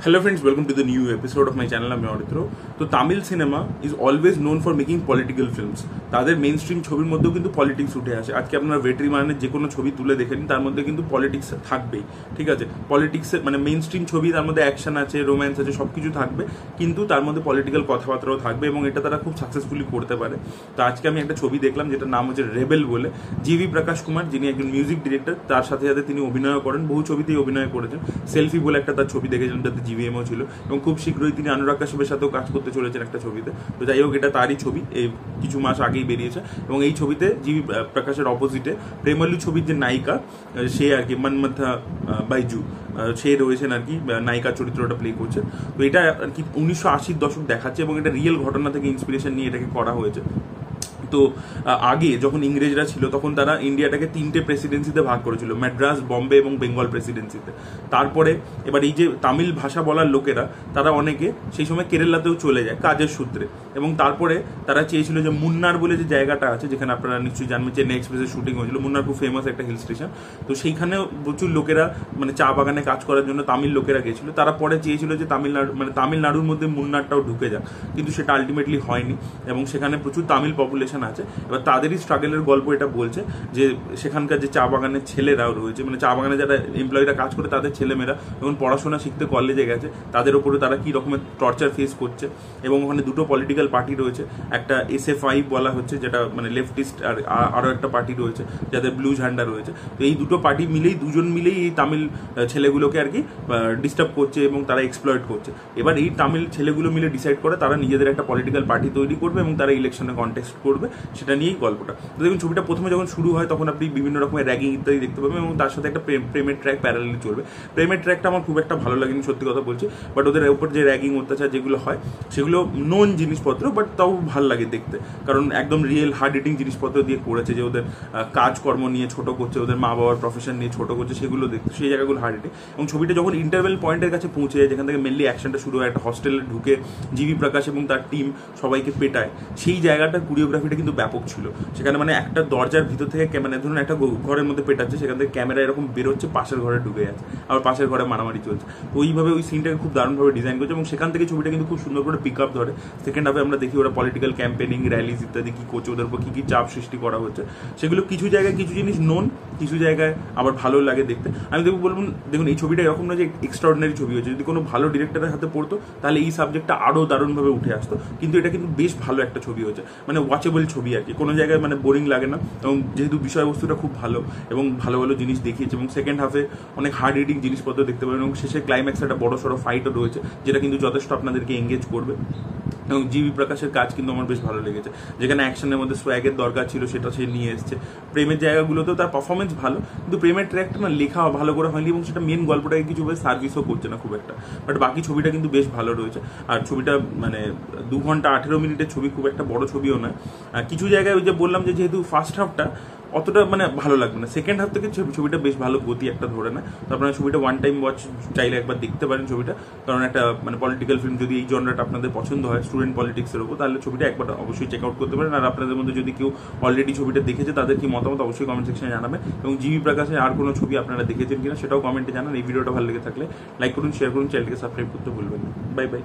Hello friends, welcome to the new episode of my channel. I'm Auditro. তো Tamil cinema is always known for making political films. তাদের main stream ছবির মধ্যেও কিন্তু politics উঠে আসে। আজকে আপনারা ভেটরিমানের যে কোনো ছবি তুলে দেখেন, তার মধ্যে কিন্তু পলিটিক্স থাকবেই। ঠিক আছে, পলিটিক্সের মানে মেইন স্ট্রিম ছবি, তার মধ্যে অ্যাকশন আছে, রোম্যান্স আছে, সব কিছু থাকবে, কিন্তু তার মধ্যে পলিটিক্যাল কথাবার্তাও থাকবে এবং এটা তারা খুব সাকসেসফুলি করতে পারে। তো আজকে আমি একটা ছবি দেখলাম যেটার নাম হচ্ছে রেবেল বলে। জিভি প্রকাশ কুমার, যিনি একজন মিউজিক ডিরেক্টর, তার সাথে সাথে তিনি অভিনয় করেন, বহু ছবিতেই অভিনয় করেছেন। সেলফি বলে একটা তার ছবি দেখেছিলাম যাতে জিভিএমও ছিল, এবং খুব শীঘ্রই তিনি অনুরাগ কাশ্যপের সাথেও কাজ করতে চলেছেন একটা ছবিতে। তো যাই হোক, এটা তারই ছবি, এই কিছু মাস আগেই বেরিয়েছে। এবং এই ছবিতে জিভি প্রকাশের অপোজিটে প্রেমালু ছবির যে নায়িকা, সে আর কি মনমথা বাইজু, সে রয়েছেন আর কি, নায়িকা চরিত্রটা প্লে করছে। তো এটা আর কি 1980-র দশক দেখাচ্ছে এবং এটা রিয়েল ঘটনা থেকে ইন্সপিরেশন নিয়ে এটাকে করা হয়েছে। তো আগে যখন ইংরেজরা ছিল তখন তারা ইন্ডিয়াটাকে 3টে প্রেসিডেন্সিতে ভাগ করেছিল, ম্যাড্রাস, বম্বে এবং বেঙ্গল প্রেসিডেন্সিতে। তারপরে এবার এই যে তামিল ভাষা বলার লোকেরা, তারা অনেকে সেই সময় কেরালাতেও চলে যায় কাজের সূত্রে, এবং তারপরে তারা চেয়েছিল যে মুন্নার বলে যে জায়গাটা আছে, যেখানে আপনারা নিশ্চয়ই জানবেন চেন্নাই এক্সপ্রেসের শুটিং হয়েছিল। মুন্নার খুব ফেমাস একটা হিল স্টেশন। তো সেইখানেও প্রচুর লোকেরা মানে চা বাগানে কাজ করার জন্য তামিল লোকেরা গেছিল। তারা পরে চেয়েছিল যে তামিলনাড়ুর মধ্যে মুন্নারটাও ঢুকে যাক, কিন্তু সেটা আলটিমেটলি হয়নি এবং সেখানে প্রচুর তামিল পপুলেশন আছে। এবার তাদেরই স্ট্রাগলের গল্প এটা বলছে, যে সেখানকার যে চা বাগানের ছেলেরাও রয়েছে, মানে চা বাগানে যারা এমপ্লয়িরা কাজ করে, তাদের ছেলেমেয়েরা যখন পড়াশোনা শিখতে কলেজে গেছে, তাদের ওপরে তারা কী রকমের টর্চার ফেস করছে। এবং ওখানে দুটো পলিটিক্যাল পার্টি রয়েছে, একটা SFI বলা হচ্ছে যেটা মানে লেফটিস্ট, আর আরও একটা পার্টি রয়েছে যাদের ব্লু ঝান্ডা রয়েছে। তো এই দুটো পার্টি দুজন মিলেই এই তামিল ছেলেগুলোকে আর কি ডিস্টার্ব করছে এবং তারা এক্সপ্লয়েট করছে। এবার এই তামিল ছেলেগুলো মিলে ডিসাইড করে তারা নিজেদের একটা পলিটিক্যাল পার্টি তৈরি করবে এবং তারা ইলেকশনে কন্টেস্ট করবে, সেটা নিয়েই গল্পটা। তো দেখুন, ছবিটা প্রথমে যখন শুরু হয় তখন আপনি বিভিন্ন রকমের র্যাগিং ইত্যাদি দেখতে পাবেন এবং তার সাথে একটা প্রেমের ট্র্যাক প্যারালালি চলবে। প্রেমের ট্র্যাকটা আমার খুব একটা ভালো লাগেনি, সত্যি কথা বলছি, বাট ওদের উপর যে র্যাগিং অত্যাচার যেগুলো হয় সেগুলো নোন জিনিসপত্র, বাট তাও ভালো লাগে দেখতে, কারণ একদম রিয়েল হার্ড হিটিং জিনিসপত্র দিয়ে করেছে, যে ওদের কাজকর্ম নিয়ে ছোট করছে, ওদের মা বাবার প্রফেশন নিয়ে ছোট করছে, সেগুলো দেখতে, সেই জায়গাগুলো হার্ড হিটিং। এবং ছবিটা যখন ইন্টারভেল পয়েন্টের কাছে পৌঁছে যায়, যেখান থেকে মেনলি অ্যাকশনটা শুরু হয়, একটা হস্টেলে ঢুকে জিভি প্রকাশ এবং তার টিম সবাইকে পেটায়, সেই জায়গাটার কোরিওগ্রাফিটা কিন্তু ব্যাপক ছিল। সেখানে মানে একটা দরজার ভিতর থেকে ক্যামেরা, ধরুন একটা ঘরের মধ্যে পেটাচ্ছে, সেখান থেকে ক্যামেরা এরকম বেরোচ্ছে, পাশের ঘরে ঢুকে যাচ্ছে, আবার পাশের ঘরে মারামারি চলছে। তো ওইভাবে ওই সিনটাকে খুব দারুণভাবে ডিজাইন করছে এবং সেখান থেকে ছবিটা কিন্তু খুব সুন্দর করে পিক আপ ধরে। সেকেন্ড হাফে আমরা দেখি ওরা পলিটিক্যাল ক্যাম্পেনিং, র্যালিজ ইত্যাদি কী করছে, ওদের উপর কী কী চাপ সৃষ্টি করা হচ্ছে, সেগুলো কিছু জায়গায় কিছু জিনিস নোন, কিছু জায়গায় আবার ভালো লাগে দেখতে। আমি দেখুন এই ছবিটা এরকম না যে এক্সট্রাঅর্ডিনারি ছবি হয়েছে, যদি কোনো ভালো ডিরেক্টরের হাতে পড়তো তাহলে এই সাবজেক্টটা আরও দারুণভাবে উঠে আসতো, কিন্তু এটা কিন্তু বেশ ভালো একটা ছবি হয়েছে, মানে ওয়াচেবল ছবি আর কি, কোনো জায়গায় মানে বোরিং লাগে না। এবং যেহেতু বিষয়বস্তুটা খুব ভালো এবং ভালো ভালো জিনিস দেখিয়েছে, এবং সেকেন্ড হাফে অনেক হার্ড হিটিং জিনিসপত্র দেখতে পাবেন, এবং শেষে ক্লাইম্যাক্সে একটা বড় সড়ো ফাইটও রয়েছে, যেটা কিন্তু যথেষ্ট আপনাদেরকে এঙ্গেজ করবে। এবং জিভি প্রকাশের কাজ কিন্তু আমার বেশ ভালো লেগেছে, যেখানে অ্যাকশনের মধ্যে সোয়াগের দরকার ছিল সেটা সে নিয়ে এসছে। প্রেমের জায়গাগুলোতেও তার পারফরমেন্স ভালো, কিন্তু প্রেমের ট্র্যাকটা না লেখা ভালো করে হয়নি এবং সেটা মেন গল্পটাকে কিছু সার্ভিসও করছে না খুব একটা, বাট বাকি ছবিটা কিন্তু বেশ ভালো রয়েছে। আর ছবিটা মানে 2 ঘন্টা 18 মিনিটের ছবি, খুব একটা বড় ছবিও নয়। কিছু জায়গায় ওই যে বললাম যে যেহেতু ফার্স্ট হাফটা অতটা মানে ভালো লাগবে না, সেকেন্ড হাফ থেকে ছবিটা বেশ ভালো গতি একটা ধরে নেয়। তো আপনারা ছবিটা ওয়ান টাইম ওয়াচ চাইলে একবার দেখতে পারেন ছবিটা, কারণ একটা মানে পলিটিক্যাল ফিল্ম, যদি এই জনরাটা আপনাদের পছন্দ হয় স্টুডেন্ট পলিটিক্সের উপর, তাহলে ছবিটা একবার অবশ্যই চেক আউট করতে পারেন। আর আপনাদের মধ্যে যদি কেউ অলরেডি ছবিটা দেখেছে, তাদের কি মতামত অবশ্যই কমেন্ট সেকশনে জানাবেন। এবং জিভি প্রকাশের আর কোনো ছবি আপনারা দেখেছেন কিনা সেটাও কমেন্টে জানান। এই ভিডিওটা ভালো লেগে থাকলে লাইক করুন, শেয়ার করুন, চ্যানেলকে সাবস্ক্রাইব করতে ভুলবেন না। Bye bye.